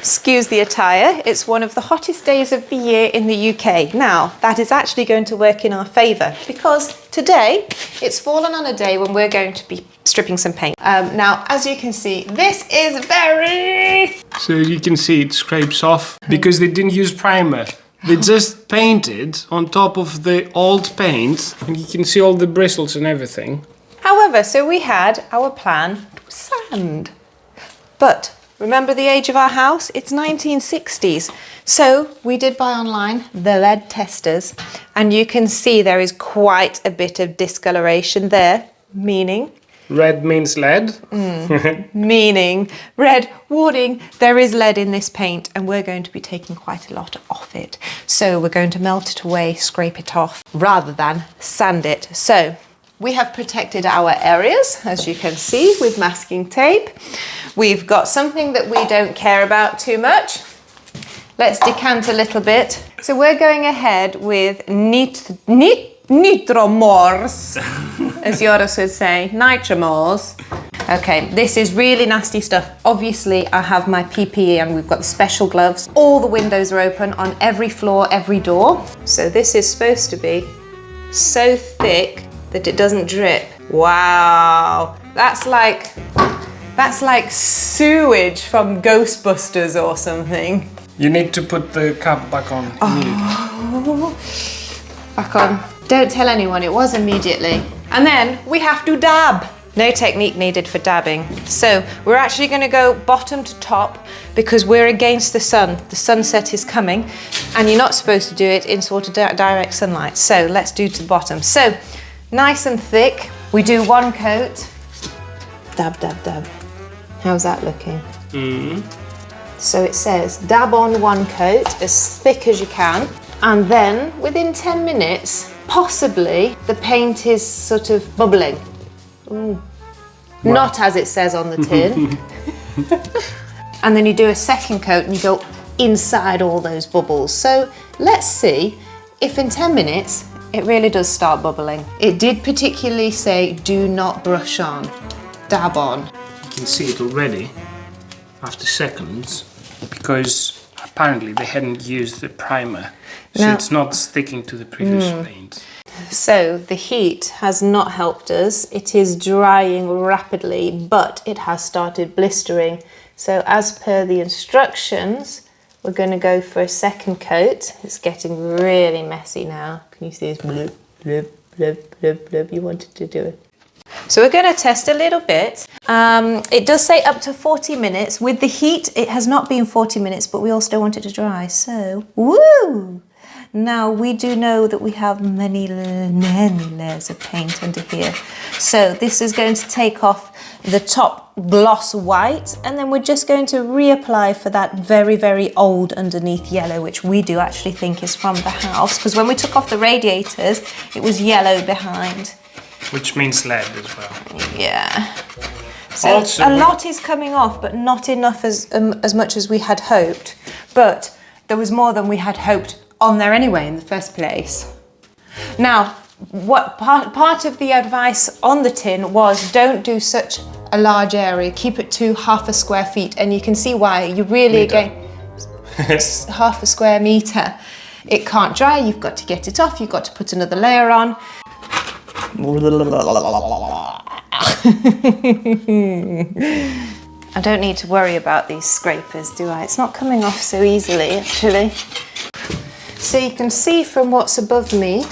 Excuse the attire, it's one of the hottest days of the year in the UK. Now, that is actually going to work in our favour because today it's fallen on a day when we're going to be stripping some paint. Now, as you can see, this is very... So you can see it scrapes off because they didn't use primer. They just painted on top of the old paint and you can see all the bristles and everything. However, so we had our plan to sand. But remember the age of our house? It's 1960s. So we did buy online the lead testers and you can see there is quite a bit of discoloration there, meaning... Red means lead. Meaning, red, warning, there is lead in this paint and we're going to be taking quite a lot off it. So we're going to melt it away, scrape it off, rather than sand it. So we have protected our areas, as you can see, with masking tape. We've got something that we don't care about too much. Let's decant a little bit. So we're going ahead with Nitromors, as Joris would say, Nitromors. Okay, this is really nasty stuff. Obviously, I have my PPE and we've got the special gloves. All the windows are open on every floor, every door. So this is supposed to be so thick that it doesn't drip. Wow, that's like sewage from Ghostbusters or something. You need to put the cap back on. Back on. Don't tell anyone, it was immediately. And then we have to dab. No technique needed for dabbing. So we're actually going to go bottom to top because we're against the sun. The sunset is coming and you're not supposed to do it in sort of direct sunlight. So let's do to the bottom. So nice and thick. We do one coat. Dab, dab, dab. How's that looking? So it says dab on one coat as thick as you can. And then within 10 minutes, possibly the paint is sort of bubbling. Wow. Not as it says on the tin. And then you do a second coat and you go inside all those bubbles. So let's see if in 10 minutes it really does start bubbling. It did particularly say do not brush on, dab on. You can see it already after seconds because apparently they hadn't used the primer. So it's not sticking to the previous paint. So the heat has not helped us. It is drying rapidly, but it has started blistering. So as per the instructions, we're going to go for a second coat. It's getting really messy now. Can you see this? Blub, blub, blub, blub, blub. You wanted to do it. So we're going to test a little bit. It does say up to 40 minutes. With the heat, it has not been 40 minutes, but we also don't want it to dry. So, woo! Now we do know that we have many layers of paint under here. So this is going to take off the top gloss white and then we're just going to reapply for that very, very old underneath yellow, which we do actually think is from the house because when we took off the radiators, it was yellow behind. Which means lead as well. Yeah. So also, a lot is coming off, but not enough as much as we had hoped. But there was more than we had hoped on there anyway in the first place. Now, what part of the advice on the tin was don't do such a large area, keep it to half a square feet, and you can see why. You really again half a square meter. It can't dry, you've got to get it off, you've got to put another layer on. I don't need to worry about these scrapers, do I? It's not coming off so easily, actually. So you can see from what's above me,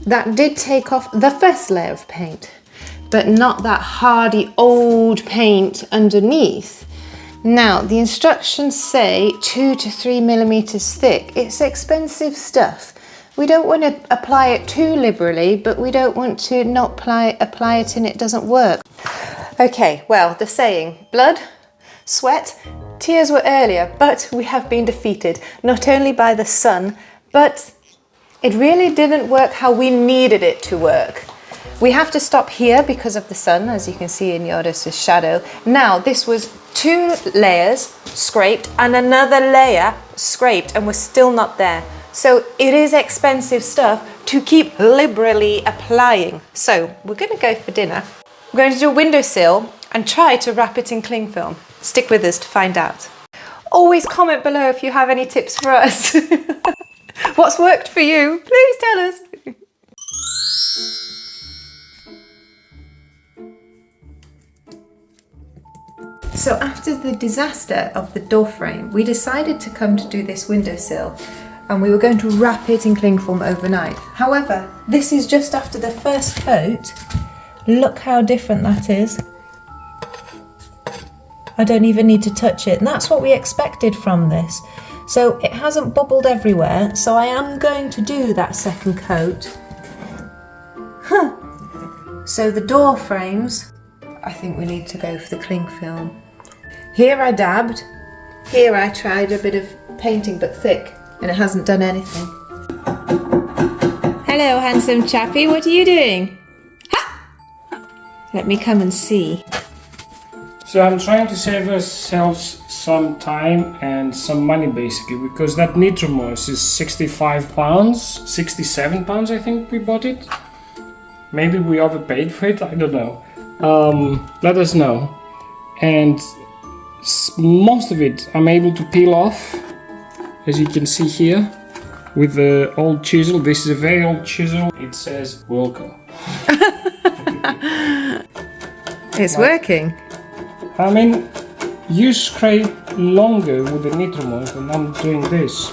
that did take off the first layer of paint, but not that hardy old paint underneath. Now, the instructions say 2 to 3 millimeters thick. It's expensive stuff. We don't want to apply it too liberally, but we don't want to not apply it and it doesn't work. Okay, well, the saying, blood, sweat, tears were earlier, but we have been defeated, not only by the sun, but it really didn't work how we needed it to work. We have to stop here because of the sun, as you can see in Joris's shadow. Now, this was 2 layers scraped and another layer scraped, and we're still not there. So it is expensive stuff to keep liberally applying. So we're going to go for dinner. We're going to do a windowsill and try to wrap it in cling film. Stick with us to find out. Always comment below if you have any tips for us. What's worked for you? Please tell us. So after the disaster of the door frame, we decided to come to do this windowsill, and we were going to wrap it in cling film overnight. However, this is just after the first coat. Look how different that is. I don't even need to touch it, and that's what we expected from this. So it hasn't bubbled everywhere, so I am going to do that second coat. So the door frames, I think we need to go for the cling film. Here I dabbed, here I tried a bit of painting but thick, and it hasn't done anything. Hello, handsome chappy, what are you doing? Ha! Let me come and see. So I'm trying to save ourselves some time and some money basically, because that Nitromors is £65, 67 pounds I think we bought it. Maybe we overpaid for it, I don't know. Let us know. And most of it I'm able to peel off, as you can see here, with the old chisel. This is a very old chisel. It says welcome. It's working. I mean, you scrape longer with the Nitromors than I'm doing this.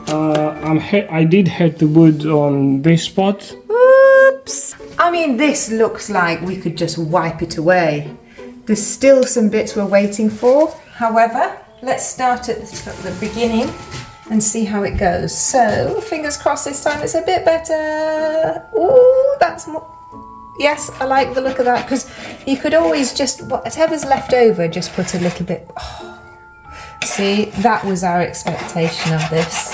I did hit the wood on this spot. Oops. I mean, this looks like we could just wipe it away. There's still some bits we're waiting for. However, let's start at the beginning and see how it goes. So, fingers crossed this time it's a bit better. Ooh, that's more... Yes, I like the look of that, because you could always just, whatever's left over, just put a little bit... Oh. See, that was our expectation of this.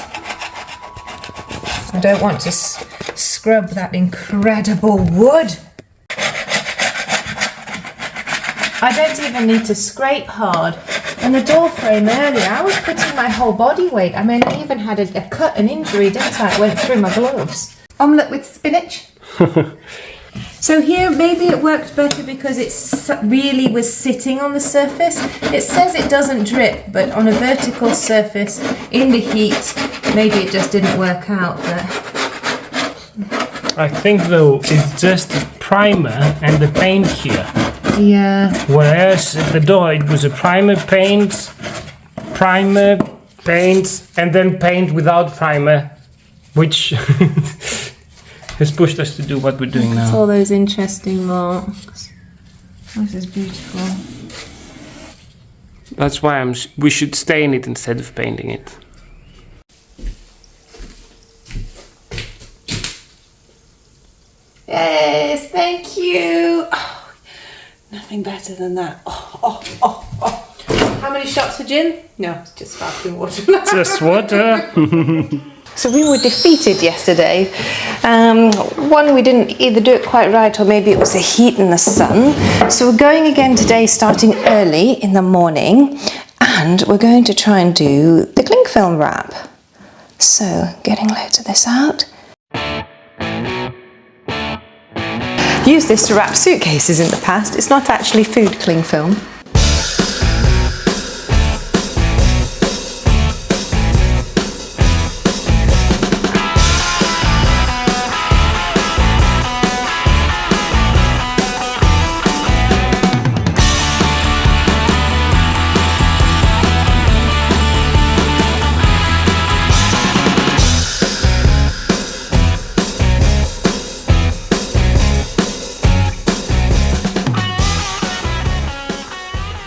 I don't want to scrub that incredible wood. I don't even need to scrape hard. And the door frame earlier, I was putting my whole body weight. I mean, I even had a cut, an injury, didn't I? It went through my gloves. Omelette with spinach. So here, maybe it worked better because it really was sitting on the surface. It says it doesn't drip, but on a vertical surface, in the heat, maybe it just didn't work out. But I think though, it's just the primer and the paint here. yeah. Whereas at the door it was a primer, paint, and then paint without primer, which has pushed us to do what we're doing It's now. all those interesting marks. This is beautiful. That's why we should stay in it instead of painting it. Yes, thank you. Oh, nothing better than that. Oh. How many shots for gin? No, it's just sparkling water. Just water. So we were defeated yesterday. One, we didn't either do it quite right, or maybe it was the heat and the sun. So we're going again today, starting early in the morning, and we're going to try and do the cling film wrap. So getting loads of this out. Used this to wrap suitcases in the past. It's not actually food cling film.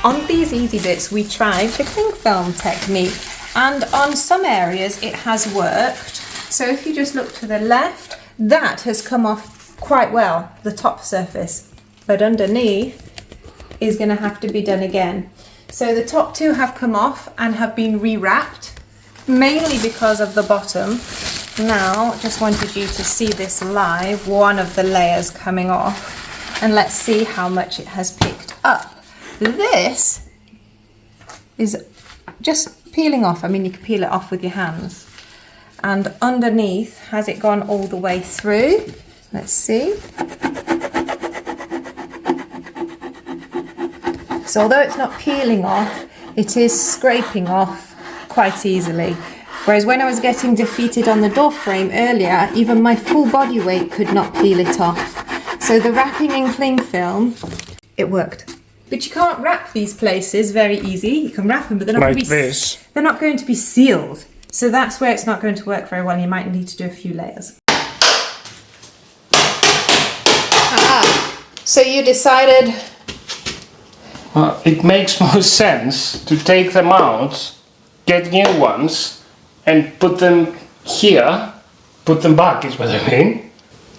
On these easy bits, we tried the cling film technique, and on some areas it has worked. So if you just look to the left, that has come off quite well, the top surface, but underneath is going to have to be done again. So the top two have come off and have been rewrapped, mainly because of the bottom. Now, just wanted you to see this live, one of the layers coming off, and let's see how much it has picked up. This is just peeling off. I mean, you can peel it off with your hands. And underneath, has it gone all the way through? Let's see. So although it's not peeling off, it is scraping off quite easily. Whereas when I was getting defeated on the door frame earlier, even my full body weight could not peel it off. So the wrapping in cling film, it worked. But you can't wrap these places very easy. You can wrap them, but they're not, they're not going to be sealed. So that's where it's not going to work very well. You might need to do a few layers. So you decided... Well, it makes more sense to take them out, get new ones, and put them here, put them back is what I mean,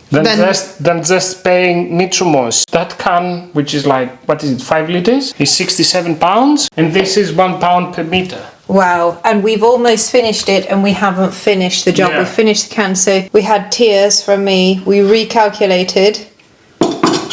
than just paying Nitromors. That can, which is like, what is it, 5 litres, is £67, and this is £1 per metre. Wow, and we've almost finished it and we haven't finished the job. Yeah. We've finished the can, so we had tears from me, we recalculated.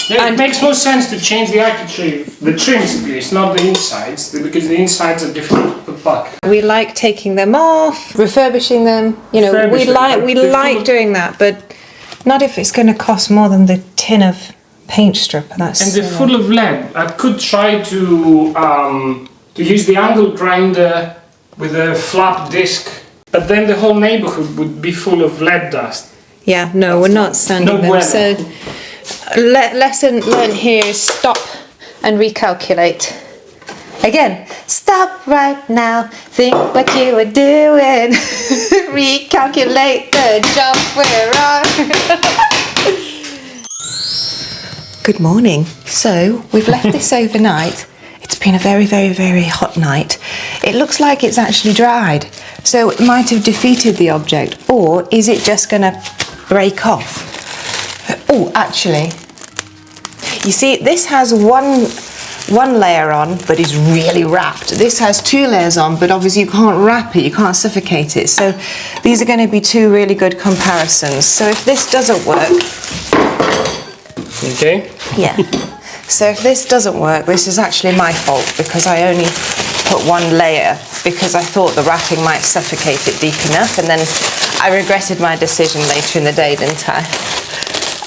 Yeah, it makes more sense to change the architrave, the trims at least, not the insides, because the insides are difficult to put back. We like taking them off, refurbishing them, you know, we like doing that, but not if it's going to cost more than the tin of paint strip. And they're full of lead. I could try to use the angle grinder with a flap disc, but then the whole neighborhood would be full of lead dust. Yeah, no, we're not sanding them. So, lesson learned here is stop and recalculate. Again, stop right now, think what you were doing, recalculate the job we're on. Good morning. So, we've left this overnight. It's been a very, very, very hot night. It looks like it's actually dried. So it might have defeated the object, or is it just going to break off? Oh, actually, you see, this has one layer on, but is really wrapped. This has 2 layers on, but obviously you can't wrap it, you can't suffocate it. So these are going to be 2 really good comparisons. So if this doesn't work... Okay. Yeah. So if this doesn't work, this is actually my fault, because I only put 1 layer because I thought the wrapping might suffocate it deep enough, and then I regretted my decision later in the day, didn't I?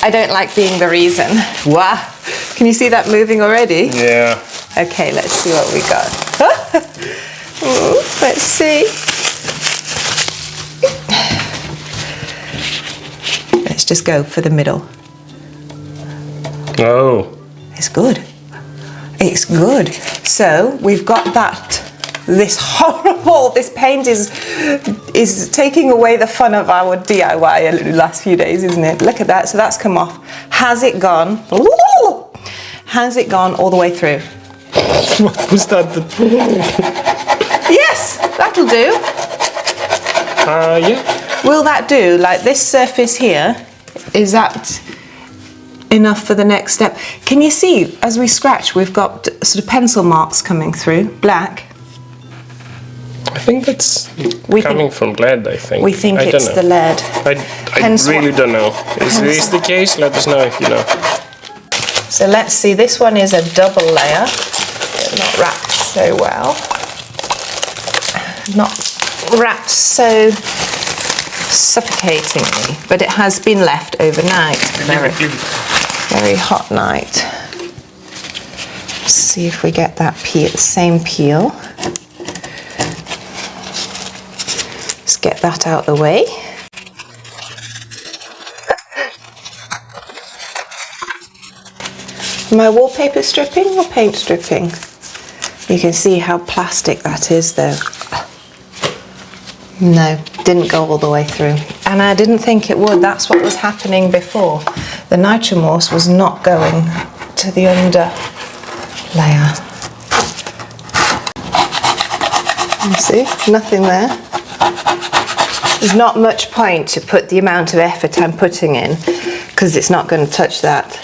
I don't like being the reason. Wow. Can you see that moving already? Yeah. Okay, let's see what we got. Ooh, let's see. Let's just go for the middle. Oh. It's good. It's good. So we've got that. This horrible, this paint is taking away the fun of our DIY in the last few days, isn't it? Look at that. So that's come off. Has it gone? Has it gone all the way through? What was that? Yes, that'll do. Yeah. Will that do? Like this surface here, is that enough for the next step? Can you see, as we scratch, we've got sort of pencil marks coming through, black. I think that's coming from lead, I think. We think it's the lead. I really don't know. Is this the case? Let us know if you know. So let's see, this one is a double layer. Not wrapped so well. Not wrapped so suffocatingly, but it has been left overnight. Very hot night. Let's see if we get that same peel. Let's get that out of the way. Am I wallpaper stripping or paint stripping? You can see how plastic that is though. No, didn't go all the way through. And I didn't think it would. That's what was happening before. The Nitromors was not going to the under layer. You see, nothing there. There's not much point to put the amount of effort I'm putting in because it's not going to touch that.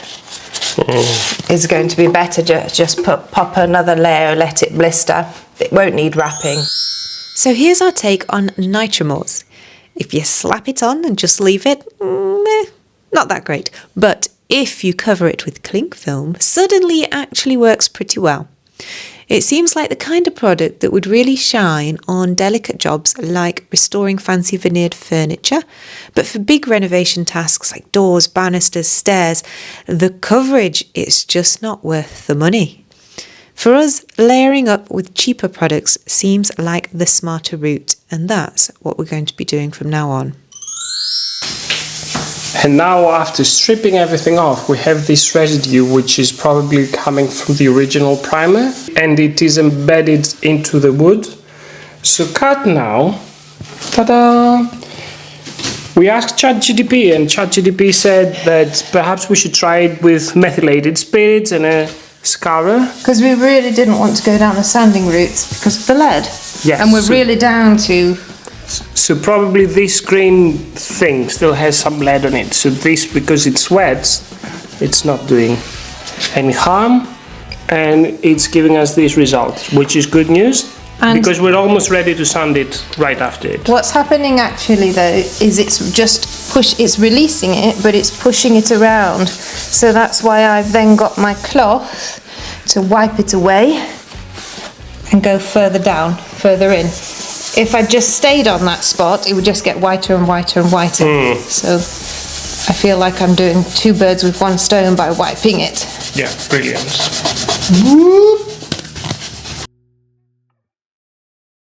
It's going to be better just pop another layer, let it blister. It won't need wrapping. So here's our take on Nitromors. If you slap it on and just leave it, not that great. But if you cover it with cling film, suddenly it actually works pretty well. It seems like the kind of product that would really shine on delicate jobs like restoring fancy veneered furniture, but for big renovation tasks like doors, banisters, stairs, the coverage is just not worth the money. For us, layering up with cheaper products seems like the smarter route, and that's what we're going to be doing from now on. And now, after stripping everything off, we have this residue which is probably coming from the original primer, and it is embedded into the wood. So cut now. Ta-da! We asked ChatGPT, and ChatGPT said that perhaps we should try it with methylated spirits and a scourer. Because we really didn't want to go down the sanding route because of the lead. Yes. And we're really down to... So probably this green thing still has some lead on it. So this, because it's wet, it's not doing any harm. And it's giving us this result, which is good news. And because we're almost ready to sand it right after it. What's happening actually though is it's releasing it, but it's pushing it around. So that's why I've then got my cloth to wipe it away and go further down, further in. If I just stayed on that spot, it would just get whiter and whiter and whiter. So I feel like I'm doing two birds with one stone by wiping it. Yeah, brilliant.